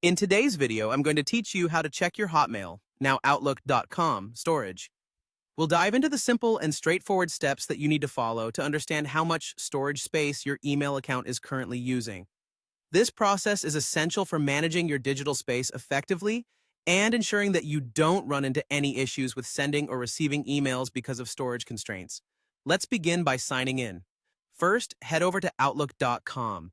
In today's video, I'm going to teach you how to check your Hotmail, now Outlook.com, storage. We'll dive into the simple and straightforward steps that you need to follow to understand how much storage space your email account is currently using. This process is essential for managing your digital space effectively and ensuring that you don't run into any issues with sending or receiving emails because of storage constraints. Let's begin by signing in. First, head over to Outlook.com.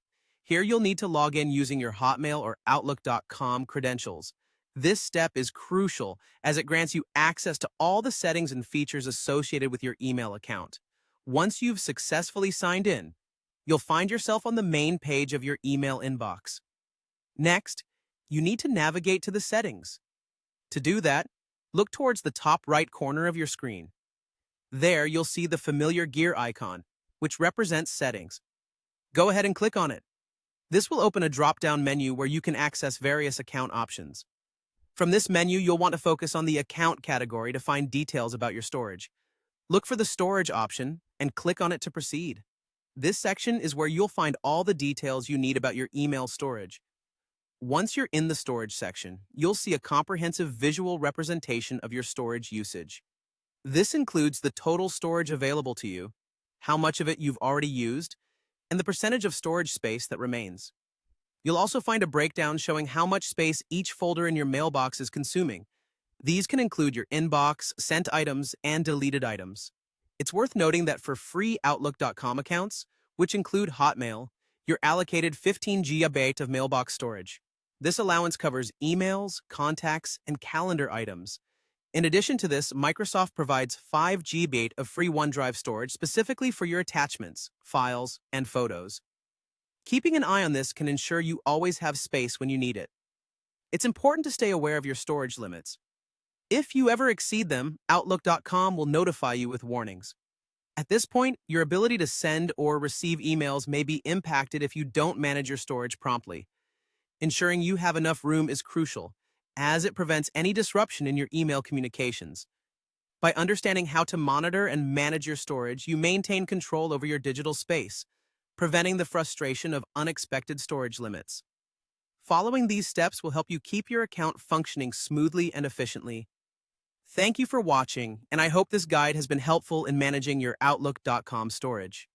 Here you'll need to log in using your Hotmail or Outlook.com credentials. This step is crucial as it grants you access to all the settings and features associated with your email account. Once you've successfully signed in, you'll find yourself on the main page of your email inbox. Next, you need to navigate to the settings. To do that, look towards the top right corner of your screen. There, you'll see the familiar gear icon, which represents settings. Go ahead and click on it. This will open a drop-down menu where you can access various account options. From this menu, you'll want to focus on the Account category to find details about your storage. Look for the Storage option and click on it to proceed. This section is where you'll find all the details you need about your email storage. Once you're in the Storage section, you'll see a comprehensive visual representation of your storage usage. This includes the total storage available to you, how much of it you've already used, and the percentage of storage space that remains. You'll also find a breakdown showing how much space each folder in your mailbox is consuming. These can include your inbox, sent items, and deleted items. It's worth noting that for free Outlook.com accounts, which include Hotmail, you're allocated 15 GB of mailbox storage. This allowance covers emails, contacts, and calendar items. In addition to this, Microsoft provides 5 GB of free OneDrive storage specifically for your attachments, files, and photos. Keeping an eye on this can ensure you always have space when you need it. It's important to stay aware of your storage limits. If you ever exceed them, Outlook.com will notify you with warnings. At this point, your ability to send or receive emails may be impacted if you don't manage your storage promptly. Ensuring you have enough room is crucial, as it prevents any disruption in your email communications. By understanding how to monitor and manage your storage, you maintain control over your digital space, preventing the frustration of unexpected storage limits. Following these steps will help you keep your account functioning smoothly and efficiently. Thank you for watching, and I hope this guide has been helpful in managing your Outlook.com storage.